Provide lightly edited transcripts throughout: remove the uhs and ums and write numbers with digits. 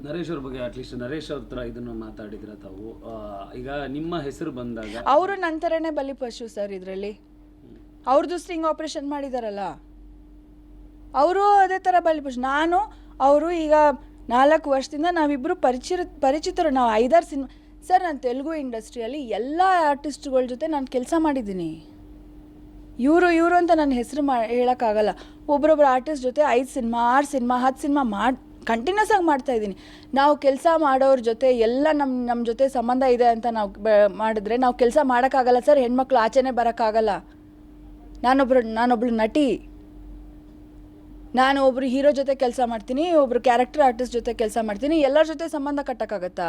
ನರೇಶ್ ಅವ್ರ ಬಗ್ಗೆ ಅಟ್ಲೀಸ್ಟ್ ನರೇಶ್ ಅವ್ರ ಹತ್ರ ಇದನ್ನು ಮಾತಾಡಿದ್ರ ತಾವು? ಈಗ ನಿಮ್ಮ ಹೆಸರು ಬಂದಾಗ ಅವರು ನಂತರನೇ ಬಲಿಪಶು ಸರ್. ಇದರಲ್ಲಿ ಅವ್ರದ್ದು ಸ್ಟಿಂಗ್ ಆಪರೇಷನ್ ಮಾಡಿದಾರಲ್ಲ, ಅವರು ಅದೇ ಥರ ಬಲಿಪಶು. ಅವರು ಈಗ 4 ವರ್ಷದಿಂದ ನಾವಿಬ್ಬರು ಪರಿಚಿತರು. ನಾವು 5-6 ಸಿನಿಮಾ ಸರ್. ನಾನು ತೆಲುಗು ಇಂಡಸ್ಟ್ರಿಯಲ್ಲಿ ಎಲ್ಲ ಆರ್ಟಿಸ್ಟ್ಗಳ ಜೊತೆ ನಾನು ಕೆಲಸ ಮಾಡಿದ್ದೀನಿ. ಇವರು ಅಂತ ನನ್ನ ಹೆಸರು ಹೇಳೋಕ್ಕಾಗಲ್ಲ. ಒಬ್ಬರೊಬ್ಬರು ಆರ್ಟಿಸ್ಟ್ ಜೊತೆ 5 ಸಿನಿಮಾ 6 ಸಿನಿಮಾ 10 ಸಿನಿಮಾ ಕಂಟಿನ್ಯೂಸ್ ಆಗಿ ಮಾಡ್ತಾಯಿದ್ದೀನಿ. ನಾವು ಕೆಲಸ ಮಾಡೋರ ಜೊತೆ ಎಲ್ಲ ನಮ್ಮ ಜೊತೆ ಸಂಬಂಧ ಇದೆ ಅಂತ ನಾವು ಮಾಡಿದ್ರೆ ನಾವು ಕೆಲಸ ಮಾಡೋಕ್ಕಾಗಲ್ಲ ಸರ್. ಹೆಣ್ಮಕ್ಳು ಆಚೆನೇ ಬರೋಕ್ಕಾಗಲ್ಲ. ನಾನೊಬ್ಳು ನಟಿ. ನಾನು ಒಬ್ಬರು ಹೀರೋ ಜೊತೆ ಕೆಲಸ ಮಾಡ್ತೀನಿ, ಒಬ್ಬರು ಕ್ಯಾರೆಕ್ಟರ್ ಆರ್ಟಿಸ್ಟ್ ಜೊತೆ ಕೆಲಸ ಮಾಡ್ತೀನಿ. ಎಲ್ಲರ ಜೊತೆ ಸಂಬಂಧ ಕಟ್ಟೋಕ್ಕಾಗತ್ತಾ?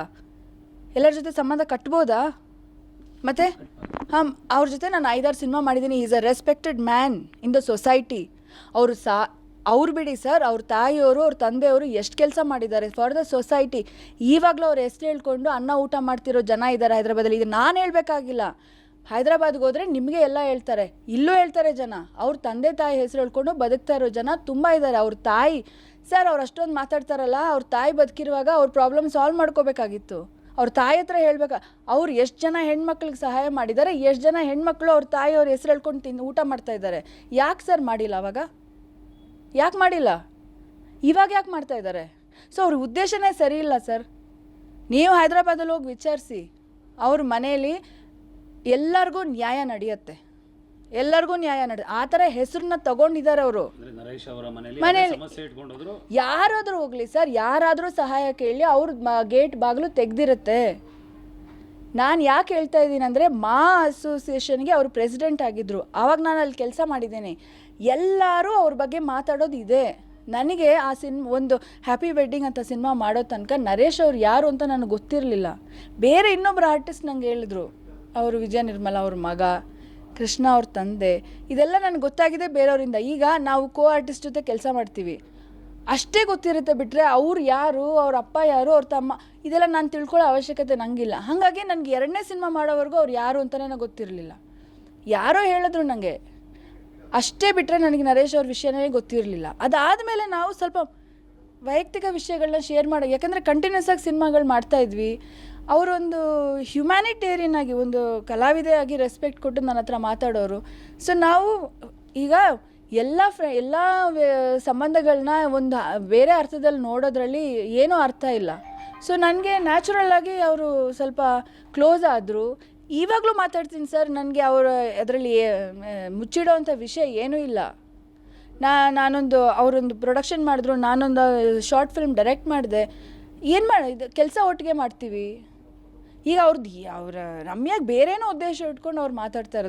ಎಲ್ಲರ ಜೊತೆ ಸಂಬಂಧ ಕಟ್ಬೋದಾ? ಮತ್ತು ಅವ್ರ ಜೊತೆ ನಾನು 5-6 ಸಿನಿಮಾ ಮಾಡಿದ್ದೀನಿ. Is a respected man in the society. ಅವ್ರು ಬಿಡಿ ಸರ್, ಅವ್ರ ತಾಯಿಯವರು ಅವ್ರ ತಂದೆಯವರು ಎಷ್ಟು ಕೆಲಸ ಮಾಡಿದ್ದಾರೆ ಫಾರ್ ದ ಸೊಸೈಟಿ. ಈವಾಗಲೂ ಅವ್ರು ಹೆಸರು ಹೇಳ್ಕೊಂಡು ಅನ್ನ ಊಟ ಮಾಡ್ತಿರೋ ಜನ ಇದ್ದಾರೆ ಹೈದ್ರಾಬಾದಲ್ಲಿ. ಇದು ನಾನು ಹೇಳಬೇಕಾಗಿಲ್ಲ. ಹೈದ್ರಾಬಾದ್ಗೆ ಹೋದರೆ ನಿಮಗೆ ಎಲ್ಲ ಹೇಳ್ತಾರೆ, ಇಲ್ಲೂ ಹೇಳ್ತಾರೆ ಜನ. ಅವ್ರ ತಂದೆ ತಾಯಿ ಹೆಸರು ಹೇಳ್ಕೊಂಡು ಬದುಕ್ತಾ ಇರೋ ಜನ ತುಂಬ ಇದ್ದಾರೆ. ಅವ್ರ ತಾಯಿ ಸರ್, ಅವ್ರು ಅಷ್ಟೊಂದು ಮಾತಾಡ್ತಾರಲ್ಲ, ಅವ್ರ ತಾಯಿ ಬದುಕಿರುವಾಗ ಅವ್ರ ಪ್ರಾಬ್ಲಮ್ ಸಾಲ್ವ್ ಮಾಡ್ಕೋಬೇಕಾಗಿತ್ತು. ಅವ್ರ ತಾಯಿ ಹತ್ರ ಹೇಳ್ಬೇಕು. ಅವ್ರು ಎಷ್ಟು ಜನ ಹೆಣ್ಮಕ್ಳಿಗೆ ಸಹಾಯ ಮಾಡಿದ್ದಾರೆ, ಎಷ್ಟು ಜನ ಹೆಣ್ಮಕ್ಳು ಅವ್ರ ತಾಯಿ ಅವ್ರ ಹೆಸರು ಹೇಳ್ಕೊಂಡು ಊಟ ಮಾಡ್ತಾ ಇದ್ದಾರೆ. ಯಾಕೆ ಸರ್ ಮಾಡಿಲ್ಲ? ಅವಾಗ ಯಾಕೆ ಮಾಡಿಲ್ಲ? ಇವಾಗ ಯಾಕೆ ಮಾಡ್ತಾ ಇದ್ದಾರೆ? ಸೊ ಅವ್ರ ಉದ್ದೇಶನೇ ಸರಿ ಇಲ್ಲ ಸರ್. ನೀವು ಹೈದ್ರಾಬಾದಲ್ಲಿ ಹೋಗಿ ವಿಚಾರಿಸಿ. ಅವ್ರ ಮನೇಲಿ ಎಲ್ಲರಿಗೂ ನ್ಯಾಯ ನಡೆಯುತ್ತೆ. ಆ ಥರ ಹೆಸರನ್ನ ತಗೊಂಡಿದ್ದಾರೆ ಅವರು. ಮನೇಲಿ ಯಾರಾದರೂ ಹೋಗಲಿ ಸರ್, ಯಾರಾದರೂ ಸಹಾಯ ಕೇಳಿ ಅವ್ರ ಗೇಟ್ ಬಾಗಿಲು ತೆಗ್ದಿರುತ್ತೆ. ನಾನು ಯಾಕೆ ಹೇಳ್ತಾ ಇದ್ದೀನಿ ಅಂದರೆ, ಅಸೋಸಿಯೇಷನ್ಗೆ ಅವರು ಪ್ರೆಸಿಡೆಂಟ್ ಆಗಿದ್ದರು. ಆವಾಗ ನಾನು ಅಲ್ಲಿ ಕೆಲಸ ಮಾಡಿದ್ದೇನೆ. ಎಲ್ಲರೂ ಅವ್ರ ಬಗ್ಗೆ ಮಾತಾಡೋದು ಇದೆ. ನನಗೆ ಆ ಒಂದು ಹ್ಯಾಪಿ ವೆಡ್ಡಿಂಗ್ ಅಂತ ಸಿನಿಮಾ ಮಾಡೋ ತನಕ ನರೇಶ್ ಅವ್ರು ಯಾರು ಅಂತ ನನಗೆ ಗೊತ್ತಿರಲಿಲ್ಲ. ಬೇರೆ ಇನ್ನೊಬ್ಬರು ಆರ್ಟಿಸ್ಟ್ ನಂಗೆ ಹೇಳಿದ್ರು, ಅವರು ವಿಜಯ ನಿರ್ಮಲ ಅವ್ರ ಮಗ, ಕೃಷ್ಣ ಅವ್ರ ತಂದೆ. ಇದೆಲ್ಲ ನನಗೆ ಗೊತ್ತಾಗಿದೆ ಬೇರೆಯವರಿಂದ. ಈಗ ನಾವು ಆರ್ಟಿಸ್ಟ್ ಜೊತೆ ಕೆಲಸ ಮಾಡ್ತೀವಿ, ಅಷ್ಟೇ ಗೊತ್ತಿರುತ್ತೆ. ಬಿಟ್ಟರೆ ಅವ್ರು ಯಾರು, ಅವ್ರ ಅಪ್ಪ ಯಾರು, ಅವ್ರ ತಮ್ಮ, ಇದೆಲ್ಲ ನಾನು ತಿಳ್ಕೊಳ್ಳೋ ಅವಶ್ಯಕತೆ ನನಗಿಲ್ಲ. ಹಾಗಾಗಿ ನನಗೆ 2ನೇ ಸಿನಿಮಾ ಮಾಡೋವರೆಗೂ ಅವ್ರು ಯಾರು ಅಂತಲೇ ನನಗೆ ಗೊತ್ತಿರಲಿಲ್ಲ. ಯಾರೋ ಹೇಳಿದ್ರು ನನಗೆ ಅಷ್ಟೇ. ಬಿಟ್ಟರೆ ನನಗೆ ನರೇಶ್ ಅವ್ರ ವಿಷಯನೇ ಗೊತ್ತಿರಲಿಲ್ಲ. ಅದಾದಮೇಲೆ ನಾವು ಸ್ವಲ್ಪ ವೈಯಕ್ತಿಕ ವಿಷಯಗಳನ್ನ ಶೇರ್ ಮಾಡೋ, ಯಾಕಂದರೆ ಕಂಟಿನ್ಯೂಸ್ ಆಗಿ ಸಿನಿಮಾಗಳು ಮಾಡ್ತಾಯಿದ್ವಿ. ಅವರೊಂದು ಹ್ಯುಮ್ಯಾನಿಟೇರಿಯನ್ ಆಗಿ, ಒಂದು ಕಲಾವಿದೆಯಾಗಿ ರೆಸ್ಪೆಕ್ಟ್ ಕೊಟ್ಟು ನನ್ನ ಹತ್ರ ಮಾತಾಡೋರು. ಸೊ ನಾವು ಈಗ ಎಲ್ಲ ಸಂಬಂಧಗಳನ್ನ ಒಂದು ಬೇರೆ ಅರ್ಥದಲ್ಲಿ ನೋಡೋದ್ರಲ್ಲಿ ಏನೂ ಅರ್ಥ ಇಲ್ಲ. ಸೊ ನನಗೆ ನ್ಯಾಚುರಲ್ ಆಗಿ ಅವರು ಸ್ವಲ್ಪ ಕ್ಲೋಸ್ ಆದರು. ಇವಾಗಲೂ ಮಾತಾಡ್ತೀನಿ ಸರ್. ನನಗೆ ಅದರಲ್ಲಿ ಮುಚ್ಚಿಡೋವಂಥ ವಿಷಯ ಏನೂ ಇಲ್ಲ. ಅವರೊಂದು ಪ್ರೊಡಕ್ಷನ್ ಮಾಡಿದ್ರು, ನಾನೊಂದು ಶಾರ್ಟ್ ಫಿಲ್ಮ್ ಡೈರೆಕ್ಟ್ ಮಾಡಿದೆ. ಇದು ಕೆಲಸ ಒಟ್ಟಿಗೆ ಮಾಡ್ತೀವಿ. ಈಗ ಅವ್ರ ರಮ್ಯಾಗೆ ಬೇರೇನೋ ಉದ್ದೇಶ ಇಟ್ಕೊಂಡು ಅವ್ರು ಮಾತಾಡ್ತಾ ಇರೋದು.